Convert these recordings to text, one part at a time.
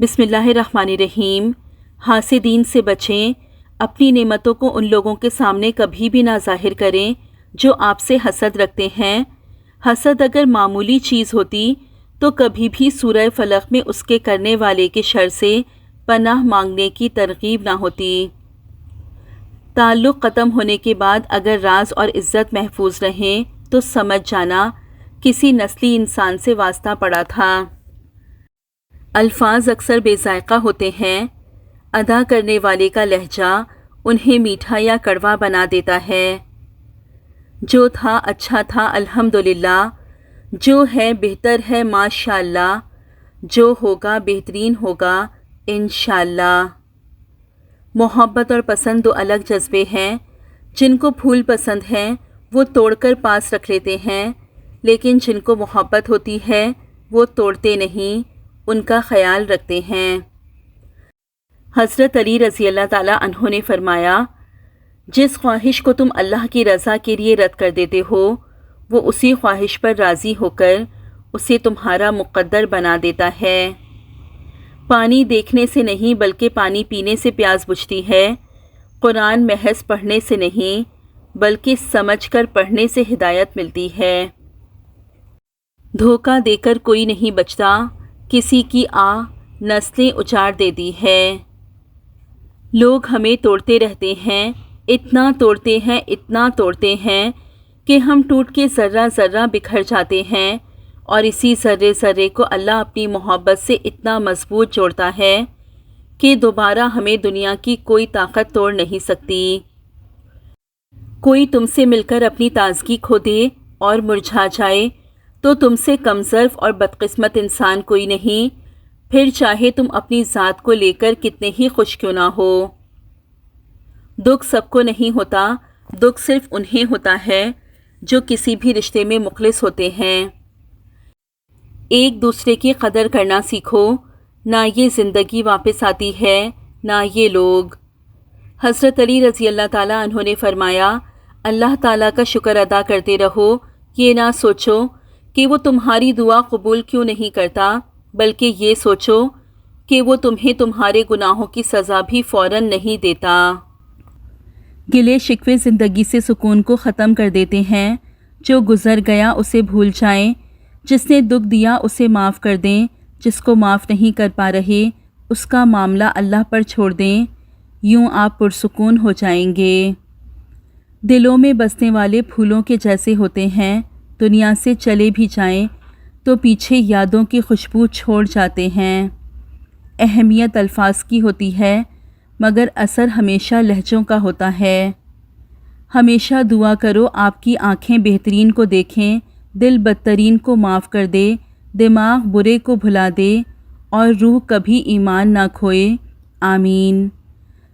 بسم اللہ الرحمن الرحیم۔ حاسدین سے بچیں، اپنی نعمتوں کو ان لوگوں کے سامنے کبھی بھی نہ ظاہر کریں جو آپ سے حسد رکھتے ہیں۔ حسد اگر معمولی چیز ہوتی تو کبھی بھی سورہ فلق میں اس کے کرنے والے کے شر سے پناہ مانگنے کی ترغیب نہ ہوتی۔ تعلق ختم ہونے کے بعد اگر راز اور عزت محفوظ رہیں تو سمجھ جانا کسی نسلی انسان سے واسطہ پڑا تھا۔ الفاظ اکثر بے ذائقہ ہوتے ہیں، ادا کرنے والے کا لہجہ انہیں میٹھا یا کڑوا بنا دیتا ہے۔ جو تھا اچھا تھا الحمدللہ، جو ہے بہتر ہے ماشاءاللہ، جو ہوگا بہترین ہوگا انشاءاللہ۔ محبت اور پسند دو الگ جذبے ہیں۔ جن کو پھول پسند ہیں وہ توڑ کر پاس رکھ لیتے ہیں، لیکن جن کو محبت ہوتی ہے وہ توڑتے نہیں، ان کا خیال رکھتے ہیں۔ حضرت علی رضی اللہ تعالیٰ عنہ نے فرمایا، جس خواہش کو تم اللہ کی رضا کے لیے رد کر دیتے ہو وہ اسی خواہش پر راضی ہو کر اسے تمہارا مقدر بنا دیتا ہے۔ پانی دیکھنے سے نہیں بلکہ پانی پینے سے پیاس بجھتی ہے۔ قرآن محض پڑھنے سے نہیں بلکہ سمجھ کر پڑھنے سے ہدایت ملتی ہے۔ دھوکہ دے کر کوئی نہیں بچتا، کسی کی نسلیں اجاڑ دیتی ہے۔ لوگ ہمیں توڑتے رہتے ہیں، اتنا توڑتے ہیں اتنا توڑتے ہیں کہ ہم ٹوٹ کے ذرہ ذرہ بکھر جاتے ہیں، اور اسی ذرے ذرے کو اللہ اپنی محبت سے اتنا مضبوط جوڑتا ہے کہ دوبارہ ہمیں دنیا کی کوئی طاقت توڑ نہیں سکتی۔ کوئی تم سے مل کر اپنی تازگی کھو دے اور مرجھا جائے تو تم سے کم ظرف اور بدقسمت انسان کوئی نہیں، پھر چاہے تم اپنی ذات کو لے کر کتنے ہی خوش کیوں نہ ہو۔ دکھ سب کو نہیں ہوتا، دکھ صرف انہیں ہوتا ہے جو کسی بھی رشتے میں مخلص ہوتے ہیں۔ ایک دوسرے کی قدر کرنا سیکھو، نہ یہ زندگی واپس آتی ہے نہ یہ لوگ۔ حضرت علی رضی اللہ تعالیٰ عنہ نے فرمایا، اللہ تعالیٰ کا شکر ادا کرتے رہو، یہ نہ سوچو کہ وہ تمہاری دعا قبول کیوں نہیں کرتا، بلکہ یہ سوچو کہ وہ تمہیں تمہارے گناہوں کی سزا بھی فوراً نہیں دیتا۔ گلے شکوے زندگی سے سکون کو ختم کر دیتے ہیں۔ جو گزر گیا اسے بھول جائیں، جس نے دکھ دیا اسے معاف کر دیں، جس کو معاف نہیں کر پا رہے اس کا معاملہ اللہ پر چھوڑ دیں، یوں آپ پرسکون ہو جائیں گے۔ دلوں میں بسنے والے پھولوں کے جیسے ہوتے ہیں، دنیا سے چلے بھی جائیں تو پیچھے یادوں کی خوشبو چھوڑ جاتے ہیں۔ اہمیت الفاظ کی ہوتی ہے مگر اثر ہمیشہ لہجوں کا ہوتا ہے۔ ہمیشہ دعا کرو آپ کی آنکھیں بہترین کو دیکھیں، دل بدترین کو معاف کر دے، دماغ برے کو بھلا دے اور روح کبھی ایمان نہ کھوئے، آمین۔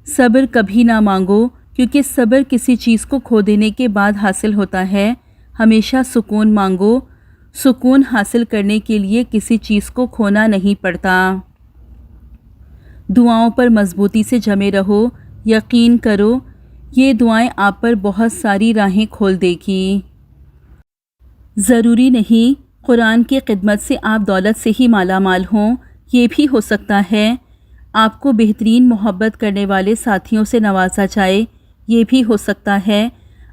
صبر کبھی نہ مانگو کیونکہ صبر کسی چیز کو کھو دینے کے بعد حاصل ہوتا ہے۔ ہمیشہ سکون مانگو، سکون حاصل کرنے کے لیے کسی چیز کو کھونا نہیں پڑتا۔ دعاؤں پر مضبوطی سے جمے رہو، یقین کرو یہ دعائیں آپ پر بہت ساری راہیں کھول دے گی۔ ضروری نہیں قرآن کی خدمت سے آپ دولت سے ہی مالا مال ہوں، یہ بھی ہو سکتا ہے آپ کو بہترین محبت کرنے والے ساتھیوں سے نوازا جائے، یہ بھی ہو سکتا ہے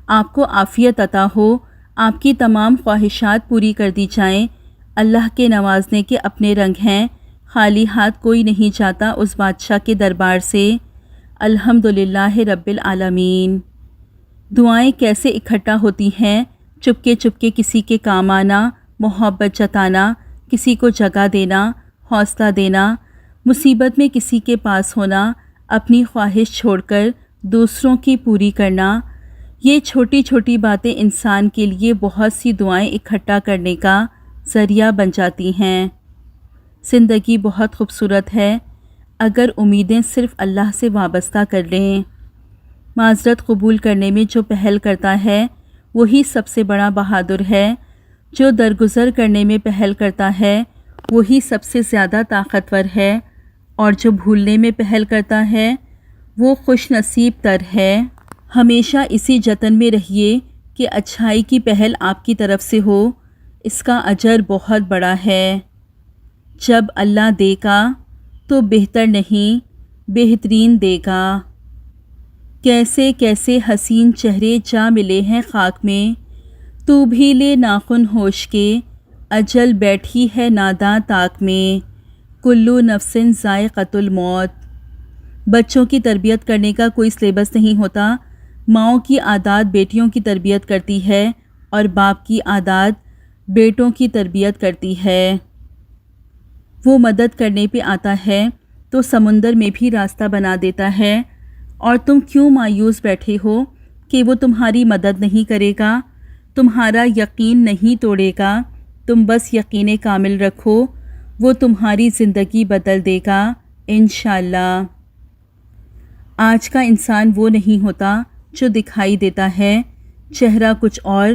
آپ کو عافیت عطا ہو، آپ کی تمام خواہشات پوری کر دی جائیں۔ اللہ کے نوازنے کے اپنے رنگ ہیں، خالی ہاتھ کوئی نہیں جاتا اس بادشاہ کے دربار سے۔ الحمدللہ رب العالمین۔ دعائیں کیسے اکٹھا ہوتی ہیں؟ چپکے چپکے کسی کے کام آنا، محبت جتانا، کسی کو جگہ دینا، حوصلہ دینا، مصیبت میں کسی کے پاس ہونا، اپنی خواہش چھوڑ کر دوسروں کی پوری کرنا، یہ چھوٹی چھوٹی باتیں انسان کے لیے بہت سی دعائیں اکٹھا کرنے کا ذریعہ بن جاتی ہیں۔ زندگی بہت خوبصورت ہے اگر امیدیں صرف اللہ سے وابستہ کر لیں۔ معذرت قبول کرنے میں جو پہل کرتا ہے وہی سب سے بڑا بہادر ہے، جو درگزر کرنے میں پہل کرتا ہے وہی سب سے زیادہ طاقتور ہے، اور جو بھولنے میں پہل کرتا ہے وہ خوش نصیب تر ہے۔ ہمیشہ اسی جتن میں رہیے کہ اچھائی کی پہل آپ کی طرف سے ہو، اس کا اجر بہت بڑا ہے۔ جب اللہ دے گا تو بہتر نہیں بہترین دے گا۔ کیسے کیسے حسین چہرے جا ملے ہیں خاک میں، تو بھی لے ناخن ہوش کے، اجل بیٹھی ہے ناداں طاق میں، کلو نفس ذائقۃ الموت۔ بچوں کی تربیت کرنے کا کوئی سلیبس نہیں ہوتا۔ ماؤں کی عادات بیٹیوں کی تربیت کرتی ہے اور باپ کی عادات بیٹوں کی تربیت کرتی ہے۔ وہ مدد کرنے پہ آتا ہے تو سمندر میں بھی راستہ بنا دیتا ہے، اور تم کیوں مایوس بیٹھے ہو کہ وہ تمہاری مدد نہیں کرے گا، تمہارا یقین نہیں توڑے گا۔ تم بس یقین کامل رکھو، وہ تمہاری زندگی بدل دے گا انشاءاللہ۔ آج کا انسان وہ نہیں ہوتا جو دکھائی دیتا ہے، چہرہ کچھ اور،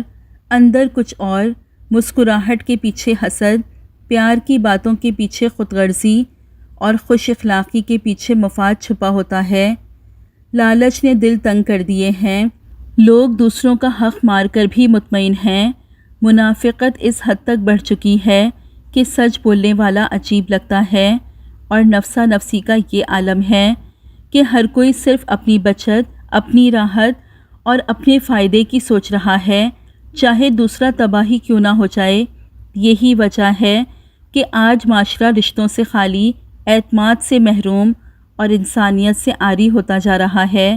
اندر کچھ اور، مسکراہٹ کے پیچھے حسد، پیار کی باتوں کے پیچھے خود غرضی اور خوش اخلاقی کے پیچھے مفاد چھپا ہوتا ہے۔ لالچ نے دل تنگ کر دیے ہیں، لوگ دوسروں کا حق مار کر بھی مطمئن ہیں۔ منافقت اس حد تک بڑھ چکی ہے کہ سچ بولنے والا عجیب لگتا ہے، اور نفسا نفسی کا یہ عالم ہے کہ ہر کوئی صرف اپنی بچت، اپنی راحت اور اپنے فائدے کی سوچ رہا ہے، چاہے دوسرا تباہی کیوں نہ ہو جائے۔ یہی وجہ ہے کہ آج معاشرہ رشتوں سے خالی، اعتماد سے محروم اور انسانیت سے عاری ہوتا جا رہا ہے۔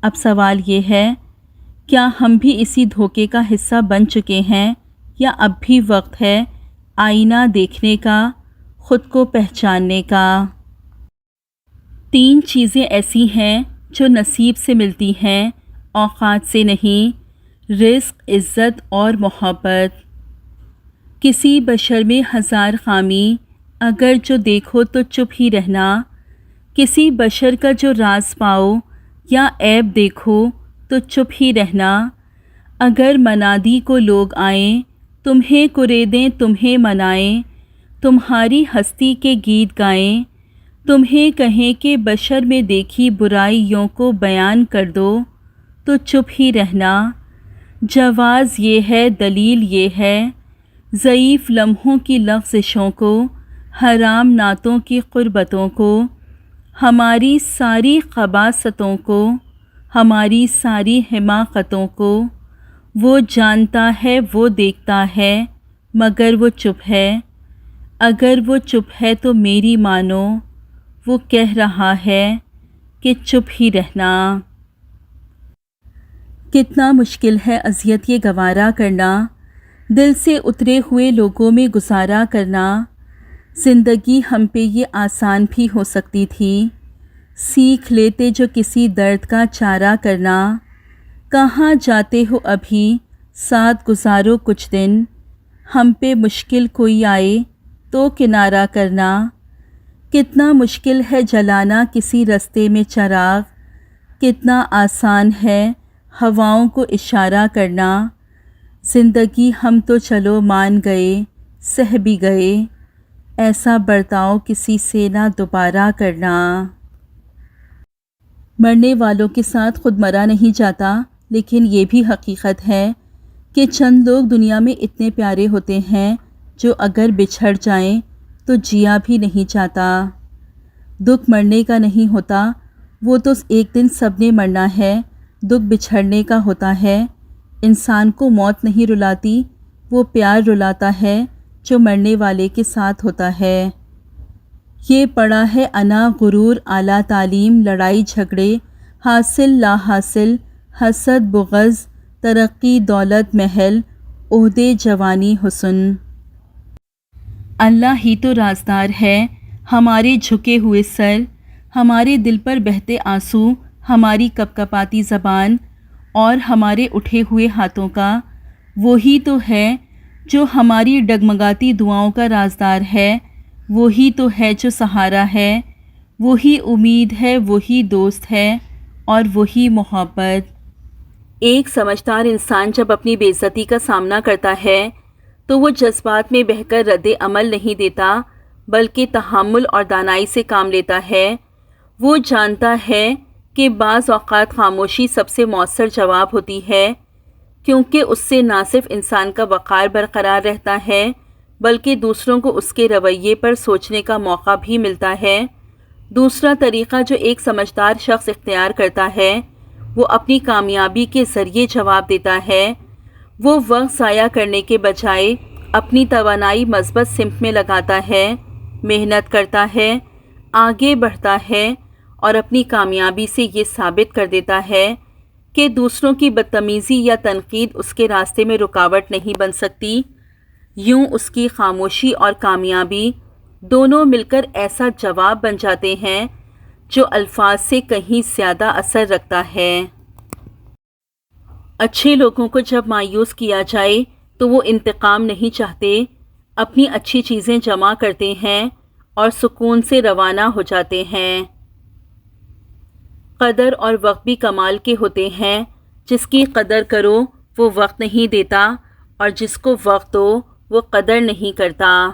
اب سوال یہ ہے، کیا ہم بھی اسی دھوکے کا حصہ بن چکے ہیں، یا اب بھی وقت ہے آئینہ دیکھنے کا، خود کو پہچاننے کا؟ 3 چیزیں ایسی ہیں جو نصیب سے ملتی ہیں، اوقات سے نہیں: رزق، عزت اور محبت۔ کسی بشر میں 1000 خامی، اگر جو دیکھو تو چپ ہی رہنا۔ کسی بشر کا جو راز پاؤ یا عیب دیکھو تو چپ ہی رہنا۔ اگر منادی کو لوگ آئیں، تمہیں کریدیں تمہیں منائیں، تمہاری ہستی کے گیت گائیں، تمہیں کہیں کہ بشر میں دیکھی برائیوں کو بیان کر دو تو چپ ہی رہنا۔ جواز یہ ہے، دلیل یہ ہے، ضعیف لمحوں کی لغزشوں کو، حرام نعتوں کی قربتوں کو، ہماری ساری خباثتوں کو، ہماری ساری حماقتوں کو۔ وہ جانتا ہے، وہ دیکھتا ہے، مگر وہ چپ ہے۔ اگر وہ چپ ہے تو میری مانو، وہ کہہ رہا ہے کہ چپ ہی رہنا۔ کتنا مشکل ہے اذیت یہ گوارا کرنا، دل سے اترے ہوئے لوگوں میں گزارا کرنا۔ زندگی ہم پہ یہ آسان بھی ہو سکتی تھی، سیکھ لیتے جو کسی درد کا چارہ کرنا۔ کہاں جاتے ہو ابھی، ساتھ گزارو کچھ دن، ہم پہ مشکل کوئی آئے تو کنارہ کرنا۔ کتنا مشکل ہے جلانا کسی رستے میں چراغ، کتنا آسان ہے ہواؤں کو اشارہ کرنا۔ زندگی ہم تو چلو مان گئے، سہ بھی گئے، ایسا برتاؤ کسی سے نہ دوبارہ کرنا۔ مرنے والوں کے ساتھ خود مرا نہیں جاتا، لیکن یہ بھی حقیقت ہے کہ چند لوگ دنیا میں اتنے پیارے ہوتے ہیں جو اگر بچھڑ جائیں تو جیا بھی نہیں چاہتا۔ دکھ مرنے کا نہیں ہوتا، وہ تو ایک دن سب نے مرنا ہے، دکھ بچھڑنے کا ہوتا ہے۔ انسان کو موت نہیں رلاتی، وہ پیار رلاتا ہے جو مرنے والے کے ساتھ ہوتا ہے۔ یہ پڑا ہے انا، غرور، اعلیٰ تعلیم، لڑائی جھگڑے، حاصل لا حاصل، حسد بغض، ترقی دولت محل، عہدے جوانی حسن۔ اللہ ہی تو رازدار ہے، ہمارے جھکے ہوئے سر، ہمارے دل پر بہتے آنسو، ہماری کپکپاتی زبان اور ہمارے اٹھے ہوئے ہاتھوں کا۔ وہی تو ہے جو ہماری ڈگمگاتی دعاؤں کا رازدار ہے، وہی تو ہے جو سہارا ہے، وہی امید ہے، وہی دوست ہے اور وہی محبت۔ ایک سمجھدار انسان جب اپنی بے عزتی کا سامنا کرتا ہے تو وہ جذبات میں بہہ کر رد عمل نہیں دیتا، بلکہ تحمل اور دانائی سے کام لیتا ہے۔ وہ جانتا ہے کہ بعض اوقات خاموشی سب سے مؤثر جواب ہوتی ہے، کیونکہ اس سے نہ صرف انسان کا وقار برقرار رہتا ہے، بلکہ دوسروں کو اس کے رویے پر سوچنے کا موقع بھی ملتا ہے۔ دوسرا طریقہ جو ایک سمجھدار شخص اختیار کرتا ہے وہ اپنی کامیابی کے ذریعے جواب دیتا ہے۔ وہ وقت ضائع کرنے کے بجائے اپنی توانائی مثبت سمت میں لگاتا ہے، محنت کرتا ہے، آگے بڑھتا ہے اور اپنی کامیابی سے یہ ثابت کر دیتا ہے کہ دوسروں کی بدتمیزی یا تنقید اس کے راستے میں رکاوٹ نہیں بن سکتی۔ یوں اس کی خاموشی اور کامیابی دونوں مل کر ایسا جواب بن جاتے ہیں جو الفاظ سے کہیں زیادہ اثر رکھتا ہے۔ اچھے لوگوں کو جب مایوس کیا جائے تو وہ انتقام نہیں چاہتے، اپنی اچھی چیزیں جمع کرتے ہیں اور سکون سے روانہ ہو جاتے ہیں۔ قدر اور وقت بھی کمال کے ہوتے ہیں، جس کی قدر کرو وہ وقت نہیں دیتا اور جس کو وقت ہو وہ قدر نہیں کرتا۔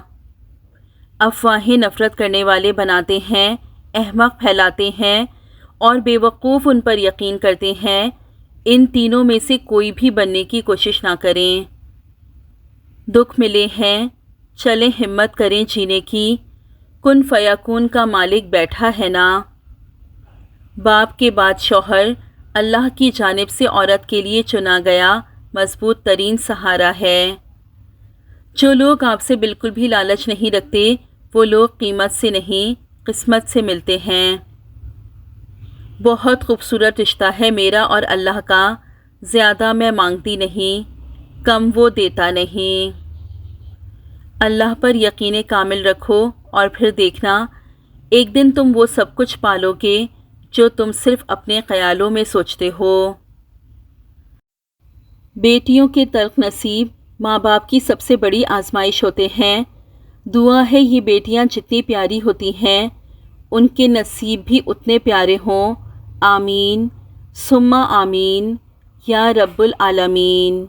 افواہیں نفرت کرنے والے بناتے ہیں، احمق پھیلاتے ہیں اور بے وقوف ان پر یقین کرتے ہیں۔ ان تینوں میں سے کوئی بھی بننے کی کوشش نہ کریں۔ دکھ ملے ہیں، چلیں ہمت کریں جینے کی، کن فیکون کا مالک بیٹھا ہے نا۔ باپ کے بعد شوہر اللہ کی جانب سے عورت کے لیے چنا گیا مضبوط ترین سہارا ہے۔ جو لوگ آپ سے بالکل بھی لالچ نہیں رکھتے وہ لوگ قیمت سے نہیں قسمت سے ملتے ہیں۔ بہت خوبصورت رشتہ ہے میرا اور اللہ کا، زیادہ میں مانگتی نہیں، کم وہ دیتا نہیں۔ اللہ پر یقین کامل رکھو اور پھر دیکھنا ایک دن تم وہ سب کچھ پالو گے جو تم صرف اپنے خیالوں میں سوچتے ہو۔ بیٹیوں کے تلخ نصیب ماں باپ کی سب سے بڑی آزمائش ہوتے ہیں۔ دعا ہے یہ بیٹیاں جتنی پیاری ہوتی ہیں ان کے نصیب بھی اتنے پیارے ہوں۔ آمین ثم آمین یا رب العالمین۔